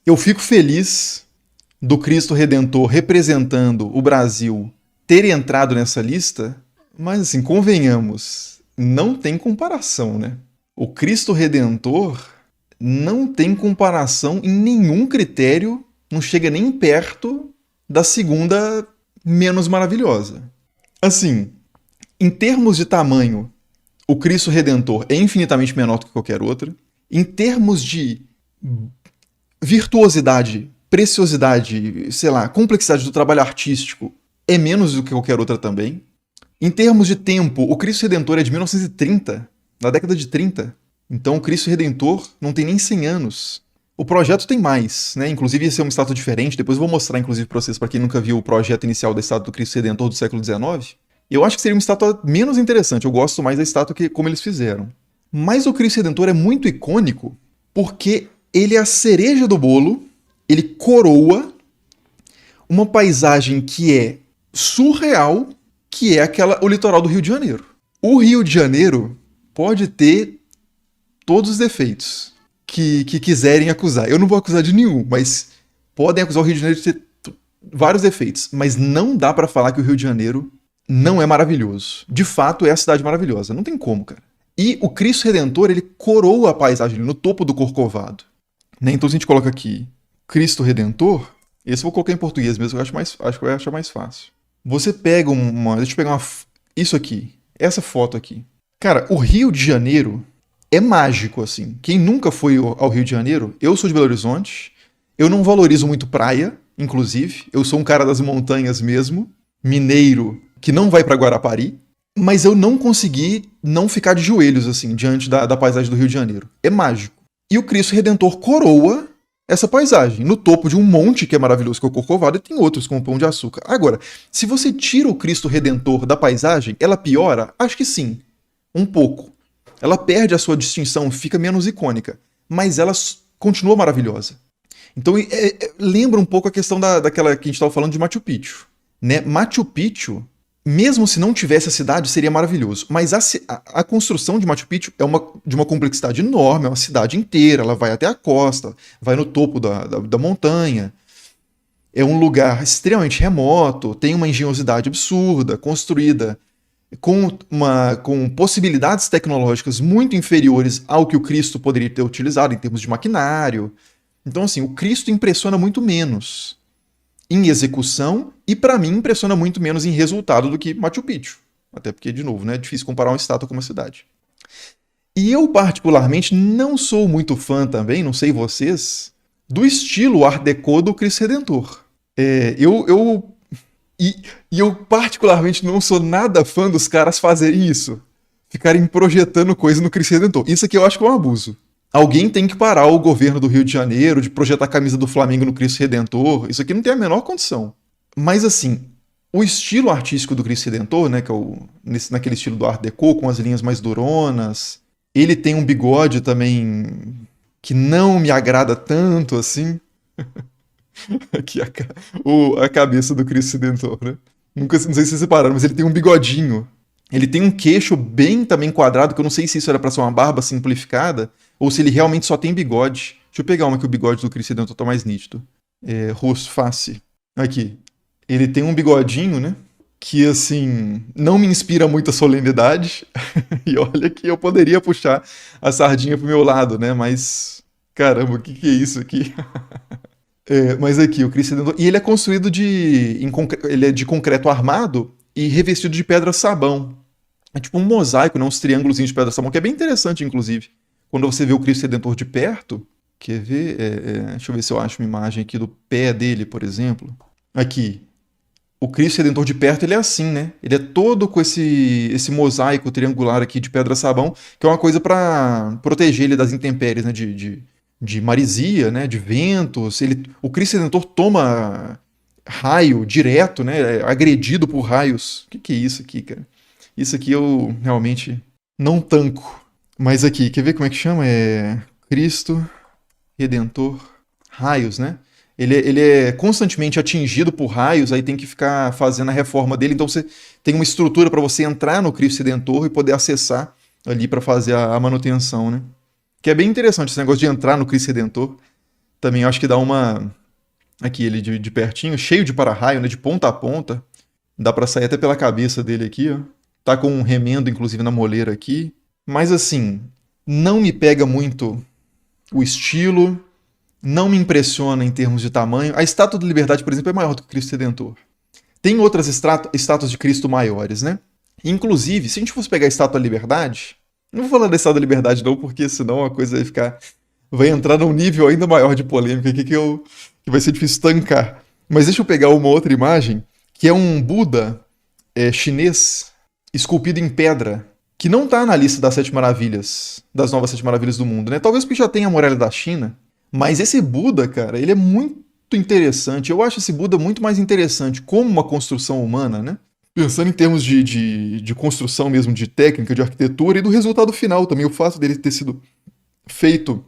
Eu fico feliz do Cristo Redentor representando o Brasil ter entrado nessa lista, mas assim, convenhamos, não tem comparação, né? O Cristo Redentor não tem comparação em nenhum critério, não chega nem perto da segunda menos maravilhosa. Assim, em termos de tamanho, o Cristo Redentor é infinitamente menor do que qualquer outra. Em termos de virtuosidade, preciosidade, sei lá, complexidade do trabalho artístico, é menos do que qualquer outra também. Em termos de tempo, o Cristo Redentor é de 1930, na década de 30. Então o Cristo Redentor não tem nem 100 anos. O projeto tem mais, né? Inclusive ia ser uma estátua diferente. Depois eu vou mostrar, inclusive, para vocês, para quem nunca viu o projeto inicial da estátua do Cristo Redentor do século XIX. Eu acho que seria uma estátua menos interessante. Eu gosto mais da estátua que como eles fizeram. Mas o Cristo Redentor é muito icônico porque ele é a cereja do bolo, ele coroa uma paisagem que é surreal, que é o litoral do Rio de Janeiro. O Rio de Janeiro pode ter todos os defeitos que quiserem acusar. Eu não vou acusar de nenhum, mas podem acusar o Rio de Janeiro de ter vários defeitos. Mas não dá pra falar que o Rio de Janeiro não é maravilhoso. De fato, é a cidade maravilhosa. Não tem como, cara. E o Cristo Redentor, ele coroa a paisagem no topo do Corcovado. Né? Então, se a gente coloca aqui Cristo Redentor, esse eu vou colocar em português mesmo, acho que vai achar mais fácil. Você pega deixa eu pegar isso aqui, essa foto aqui. Cara, o Rio de Janeiro é mágico, assim. Quem nunca foi ao Rio de Janeiro, eu sou de Belo Horizonte, eu não valorizo muito praia, inclusive. Eu sou um cara das montanhas mesmo, mineiro, que não vai pra Guarapari. Mas eu não consegui não ficar de joelhos, assim, diante da paisagem do Rio de Janeiro. É mágico. E o Cristo Redentor coroa essa paisagem. No topo de um monte que é maravilhoso, que é o Corcovado, e tem outros, como o Pão de Açúcar. Agora, se você tira o Cristo Redentor da paisagem, ela piora? Acho que sim. Um pouco. Ela perde a sua distinção, fica menos icônica. Mas ela continua maravilhosa. Então, lembra um pouco a questão daquela que a gente estava falando de Machu Picchu. Né? Machu Picchu, mesmo se não tivesse a cidade, seria maravilhoso. Mas a construção de Machu Picchu é de uma complexidade enorme, é uma cidade inteira, ela vai até a costa, vai no topo da montanha. É um lugar extremamente remoto, tem uma engenhosidade absurda, construída com possibilidades tecnológicas muito inferiores ao que o Cristo poderia ter utilizado em termos de maquinário. Então, assim, o Cristo impressiona muito menos em execução e, para mim, impressiona muito menos em resultado do que Machu Picchu. Até porque, de novo, né, é difícil comparar uma estátua com uma cidade. E eu, particularmente, não sou muito fã também, não sei vocês, do estilo Art Deco do Cristo Redentor. Eu, particularmente, não sou nada fã dos caras fazerem isso. Ficarem projetando coisa no Cristo Redentor. Isso aqui eu acho que é um abuso. Alguém tem que parar o governo do Rio de Janeiro de projetar a camisa do Flamengo no Cristo Redentor. Isso aqui não tem a menor condição. Mas assim, o estilo artístico do Cristo Redentor, né, que é naquele estilo do Art Deco, com as linhas mais duronas, ele tem um bigode também que não me agrada tanto assim. Aqui a cabeça do Cristo Redentor, né? Não sei se vocês separaram, mas ele tem um bigodinho. Ele tem um queixo bem também quadrado, que eu não sei se isso era pra ser uma barba simplificada, ou se ele realmente só tem bigode. Deixa eu pegar uma que o bigode do Cristo Redentor tá mais nítido. Rosto, face. Aqui. Ele tem um bigodinho, né? Que, assim, não me inspira muita solenidade. E olha que eu poderia puxar a sardinha pro meu lado, né? Mas, caramba, o que é isso aqui? Mas aqui, o Cristo Redentor... E ele é construído ele é de concreto armado e revestido de pedra-sabão. É tipo um mosaico, né? Uns triângulos de pedra-sabão, que é bem interessante, inclusive. Quando você vê o Cristo Redentor de perto, quer ver? Deixa eu ver se eu acho uma imagem aqui do pé dele, por exemplo. Aqui. O Cristo Redentor de perto, ele é assim, né? Ele é todo com esse mosaico triangular aqui de pedra-sabão, que é uma coisa para proteger ele das intempéries, né? De maresia, né? De ventos. O Cristo Redentor toma raio direto, né? É agredido por raios. O que é isso aqui, cara? Isso aqui eu realmente não tanco. Mas aqui, quer ver como é que chama? Cristo Redentor raios, né? Ele é constantemente atingido por raios, aí tem que ficar fazendo a reforma dele. Então você tem uma estrutura para você entrar no Cristo Redentor e poder acessar ali para fazer a manutenção, né? Que é bem interessante esse negócio de entrar no Cristo Redentor. Também acho que dá uma... Aqui ele de pertinho, cheio de para-raio, né? De ponta a ponta. Dá pra sair até pela cabeça dele aqui, ó. Tá com um remendo, inclusive, na moleira aqui. Mas assim, não me pega muito o estilo, não me impressiona em termos de tamanho. A Estátua da Liberdade, por exemplo, é maior do que o Cristo Redentor. Tem outras estátuas de Cristo maiores, né? Inclusive, se a gente fosse pegar a Estátua da Liberdade, não vou falar da Estátua da Liberdade não, porque senão a coisa vai ficar... vai entrar num nível ainda maior de polêmica aqui que vai ser difícil tancar. Mas deixa eu pegar uma outra imagem, que é um Buda chinês esculpido em pedra, que não está na lista das 7 maravilhas, das novas 7 maravilhas do mundo, né? Talvez porque já tenha a muralha da China, mas esse Buda, cara, ele é muito interessante. Eu acho esse Buda muito mais interessante como uma construção humana, né? Pensando em termos de construção mesmo, de técnica, de arquitetura e do resultado final também, o fato dele ter sido feito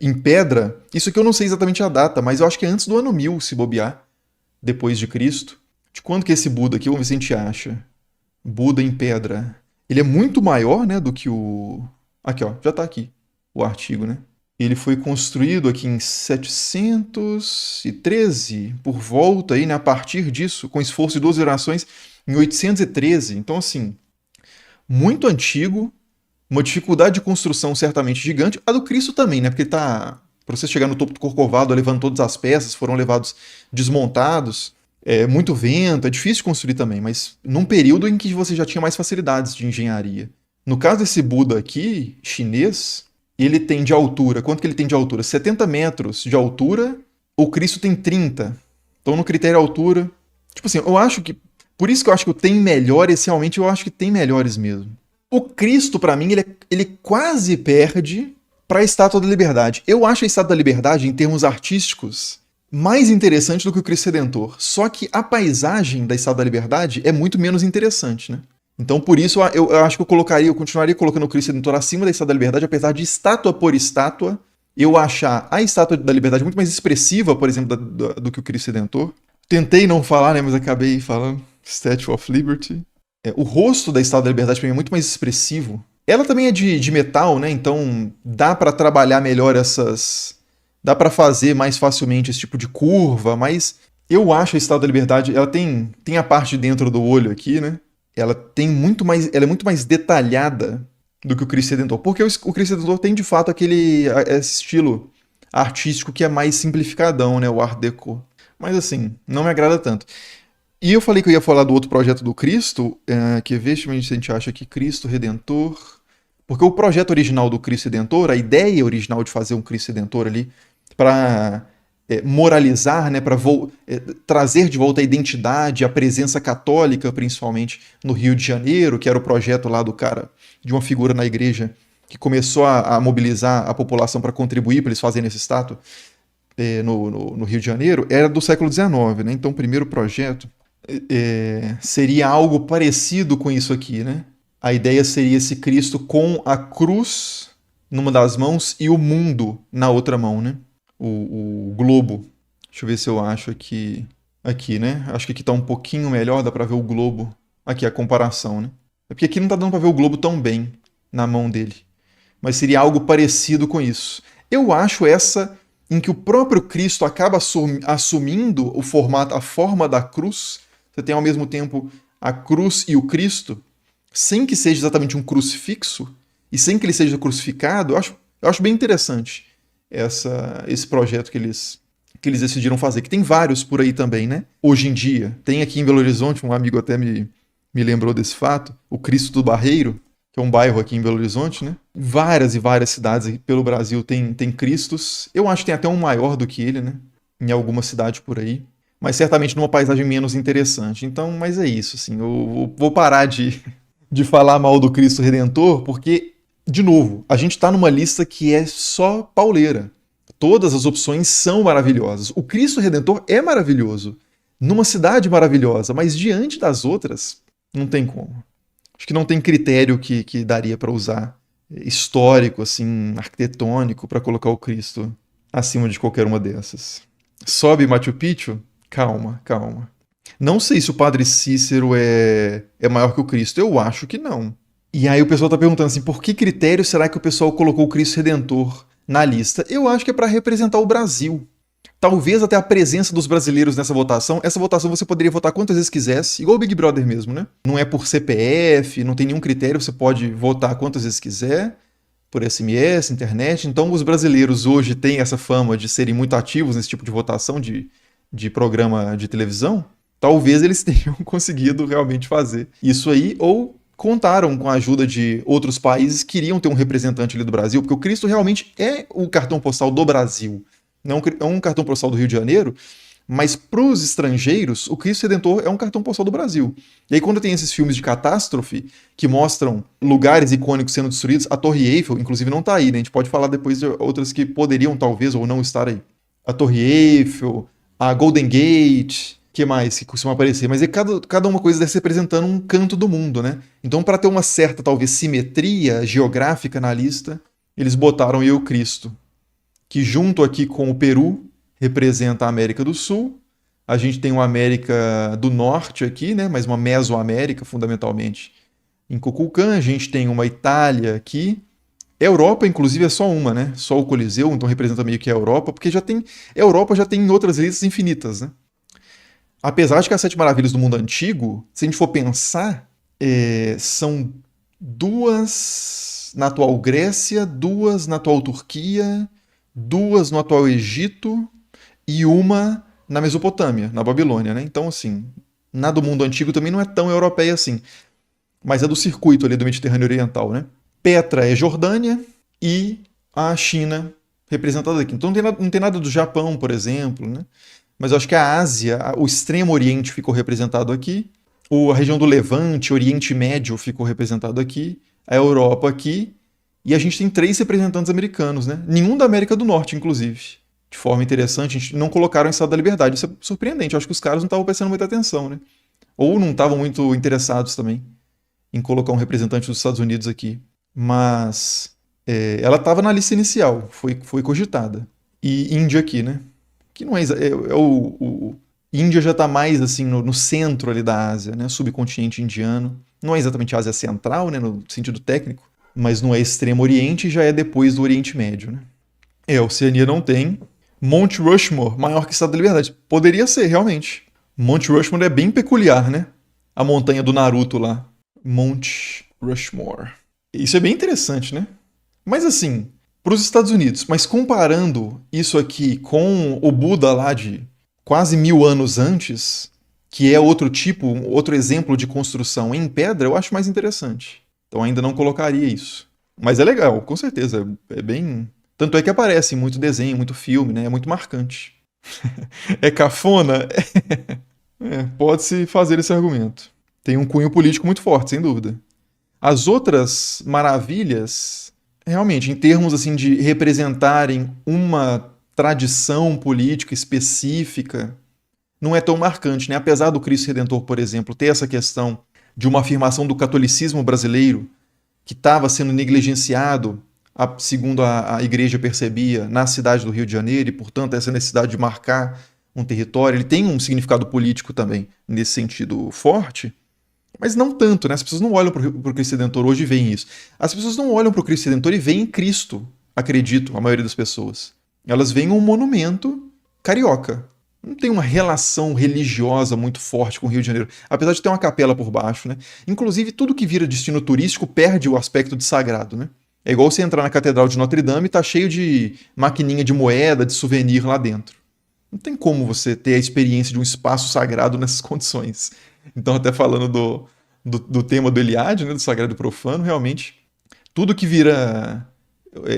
em pedra, isso aqui eu não sei exatamente a data, mas eu acho que é antes do ano 1000, se bobear, depois de Cristo. De quando que é esse Buda aqui? Vamos ver se a gente acha. Buda em pedra. Ele é muito maior, né, do que o... Aqui, ó, já tá aqui o artigo, né? Ele foi construído aqui em 713, por volta aí, né, a partir disso, com esforço de 2 gerações, em 813. Então, assim, muito antigo, uma dificuldade de construção certamente gigante. A do Cristo também, né, porque tá... Para você chegar no topo do Corcovado, levando todas as peças, foram levados desmontados. É muito vento, é difícil de construir também, mas num período em que você já tinha mais facilidades de engenharia. No caso desse Buda aqui, chinês, ele tem de altura, quanto que ele tem de altura? 70 metros de altura, o Cristo tem 30. Então no critério altura, tipo assim, eu acho que, por isso que eu acho que o tem melhores, realmente eu acho que tem melhores mesmo. O Cristo, pra mim, ele quase perde pra Estátua da Liberdade. Eu acho a Estátua da Liberdade, em termos artísticos, mais interessante do que o Cristo Redentor. Só que a paisagem da Estátua da Liberdade é muito menos interessante, né? Então, por isso, eu acho que eu continuaria colocando o Cristo Redentor acima da Estátua da Liberdade, apesar de estátua por estátua, eu achar a Estátua da Liberdade muito mais expressiva, por exemplo, do que o Cristo Redentor. Tentei não falar, né, mas acabei falando. Statue of Liberty. O rosto da Estátua da Liberdade, pra mim, é muito mais expressivo. Ela também é de metal, né? Então, dá pra trabalhar melhor essas... Dá pra fazer mais facilmente esse tipo de curva, mas eu acho a Estátua da Liberdade, ela tem a parte dentro do olho aqui, né? Ela é muito mais detalhada do que o Cristo Redentor, porque o Cristo Redentor tem de fato esse estilo artístico que é mais simplificadão, né? O Art Deco. Mas assim, não me agrada tanto. E eu falei que eu ia falar do outro projeto do Cristo, que ver se a gente acha aqui Cristo Redentor. Porque o projeto original do Cristo Redentor, a ideia original de fazer um Cristo Redentor ali para moralizar, né, para trazer de volta a identidade, a presença católica, principalmente no Rio de Janeiro, que era o projeto lá do cara, de uma figura na igreja, que começou a mobilizar a população para contribuir para eles fazerem essa estátua no Rio de Janeiro, era do século XIX, né? Então o primeiro projeto seria algo parecido com isso aqui, né? A ideia seria esse Cristo com a cruz numa das mãos e o mundo na outra mão, né? O globo. Deixa eu ver se eu acho aqui. Aqui, né? Acho que aqui tá um pouquinho melhor, dá pra ver o globo. Aqui, a comparação, né? É porque aqui não tá dando pra ver o globo tão bem na mão dele. Mas seria algo parecido com isso. Eu acho essa em que o próprio Cristo acaba assumindo o formato, a forma da cruz. Você tem ao mesmo tempo a cruz e o Cristo, sem que seja exatamente um crucifixo, e sem que ele seja crucificado. Eu acho bem interessante esse projeto que eles decidiram fazer, que tem vários por aí também, né? Hoje em dia. Tem aqui em Belo Horizonte, um amigo até me lembrou desse fato, o Cristo do Barreiro, que é um bairro aqui em Belo Horizonte, né? Várias e várias cidades pelo Brasil tem Cristos. Eu acho que tem até um maior do que ele, né? Em alguma cidade por aí. Mas certamente numa paisagem menos interessante. Então, mas é isso, assim. Eu vou parar de falar mal do Cristo Redentor, porque, de novo, a gente tá numa lista que é só pauleira. Todas as opções são maravilhosas. O Cristo Redentor é maravilhoso. Numa cidade maravilhosa, mas diante das outras, não tem como. Acho que não tem critério que daria para usar histórico, assim, arquitetônico, para colocar o Cristo acima de qualquer uma dessas. Sobe Machu Picchu? Calma, calma. Não sei se o Padre Cícero é maior que o Cristo. Eu acho que não. E aí o pessoal tá perguntando assim, por que critério será que o pessoal colocou o Cristo Redentor na lista? Eu acho que é para representar o Brasil. Talvez até a presença dos brasileiros nessa votação. Essa votação você poderia votar quantas vezes quisesse, igual o Big Brother mesmo, né? Não é por CPF, não tem nenhum critério, você pode votar quantas vezes quiser, por SMS, internet. Então os brasileiros hoje têm essa fama de serem muito ativos nesse tipo de votação de programa de televisão. Talvez eles tenham conseguido realmente fazer isso aí, ou contaram com a ajuda de outros países que queriam ter um representante ali do Brasil, porque o Cristo realmente é o cartão postal do Brasil. Não é um cartão postal do Rio de Janeiro, mas para os estrangeiros, o Cristo Redentor é um cartão postal do Brasil. E aí quando tem esses filmes de catástrofe, que mostram lugares icônicos sendo destruídos, a Torre Eiffel, inclusive, não está aí, né? A gente pode falar depois de outras que poderiam, talvez, ou não estar aí. A Torre Eiffel, a Golden Gate, que mais que costuma aparecer? Mas é cada uma coisa dessa representando um canto do mundo, né? Então, para ter uma certa, talvez, simetria geográfica na lista, eles botaram o Cristo, que junto aqui com o Peru representa a América do Sul. A gente tem uma América do Norte aqui, né? Mas uma Mesoamérica, fundamentalmente, em Kukulkan. A gente tem uma Itália aqui. Europa, inclusive, é só uma, né? Só o Coliseu, então representa meio que a Europa, porque Europa já tem outras listas infinitas, né? Apesar de que as Sete Maravilhas do Mundo Antigo, se a gente for pensar, são duas na atual Grécia, duas na atual Turquia, duas no atual Egito e uma na Mesopotâmia, na Babilônia, né? Então, assim, na do mundo antigo também não é tão europeia assim, mas é do circuito ali do Mediterrâneo Oriental, né? Petra é Jordânia e a China representada aqui. Então não tem nada do Japão, por exemplo, né? Mas eu acho que a Ásia, o Extremo Oriente ficou representado aqui, a região do Levante, Oriente Médio ficou representado aqui, a Europa aqui, e a gente tem 3 representantes americanos, né? Nenhum da América do Norte, inclusive. De forma interessante, a gente não colocaram em Estado da Liberdade. Isso é surpreendente. Eu acho que os caras não estavam prestando muita atenção, né? Ou não estavam muito interessados também em colocar um representante dos Estados Unidos aqui. Mas ela estava na lista inicial, foi cogitada. E Índia aqui, né? Que não é, Índia já está mais assim no centro ali da Ásia, né? Subcontinente indiano. Não é exatamente a Ásia Central, né? No sentido técnico, mas não é Extremo Oriente e já é depois do Oriente Médio, né? A Oceania não tem. Monte Rushmore, maior que Estado da Liberdade. Poderia ser, realmente. Monte Rushmore é bem peculiar, né? A montanha do Naruto lá. Monte Rushmore. Isso é bem interessante, né? Mas assim, para os Estados Unidos, mas comparando isso aqui com o Buda lá de quase 1000 anos antes, que é outro exemplo de construção em pedra, eu acho mais interessante. Então ainda não colocaria isso. Mas é legal, com certeza. É bem. Tanto é que aparece em muito desenho, muito filme, né? É muito marcante. É cafona? Pode-se fazer esse argumento. Tem um cunho político muito forte, sem dúvida. As outras maravilhas, realmente, em termos assim de representarem uma tradição política específica, não é tão marcante, né? Apesar do Cristo Redentor, por exemplo, ter essa questão de uma afirmação do catolicismo brasileiro que estava sendo negligenciado, segundo a igreja percebia, na cidade do Rio de Janeiro, e, portanto, essa necessidade de marcar um território, ele tem um significado político também, nesse sentido forte, mas não tanto, né? As pessoas não olham para o Cristo Redentor hoje e veem isso. As pessoas não olham para o Cristo Redentor e veem Cristo, acredito, a maioria das pessoas. Elas veem um monumento carioca. Não tem uma relação religiosa muito forte com o Rio de Janeiro, apesar de ter uma capela por baixo, né? Inclusive, tudo que vira destino turístico perde o aspecto de sagrado, né? É igual você entrar na Catedral de Notre Dame e tá cheio de maquininha de moeda, de souvenir lá dentro. Não tem como você ter a experiência de um espaço sagrado nessas condições. Então, até falando do tema do Eliade, né, do sagrado e profano, realmente, tudo que vira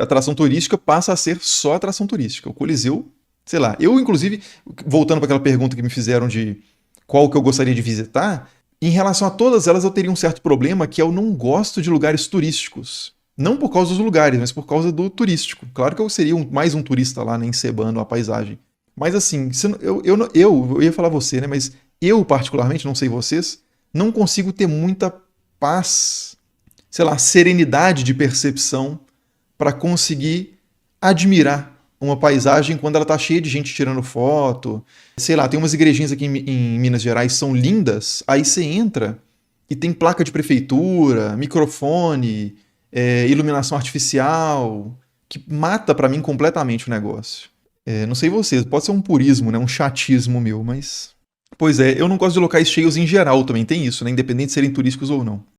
atração turística passa a ser só atração turística. O Coliseu, sei lá, eu, inclusive, voltando para aquela pergunta que me fizeram de qual que eu gostaria de visitar, em relação a todas elas eu teria um certo problema, que eu não gosto de lugares turísticos. Não por causa dos lugares, mas por causa do turístico. Claro que eu seria mais um turista lá, né, encebando a paisagem. Mas assim, eu ia falar você, né? Mas eu, particularmente, não sei vocês, não consigo ter muita paz, sei lá, serenidade de percepção para conseguir admirar uma paisagem quando ela tá cheia de gente tirando foto. Sei lá, tem umas igrejinhas aqui em Minas Gerais são lindas, aí você entra e tem placa de prefeitura, microfone, iluminação artificial, que mata pra mim completamente o negócio. Não sei vocês, pode ser um purismo, né? Um chatismo meu, mas... Pois é, eu não gosto de locais cheios em geral também, tem isso, né? Independente de serem turísticos ou não.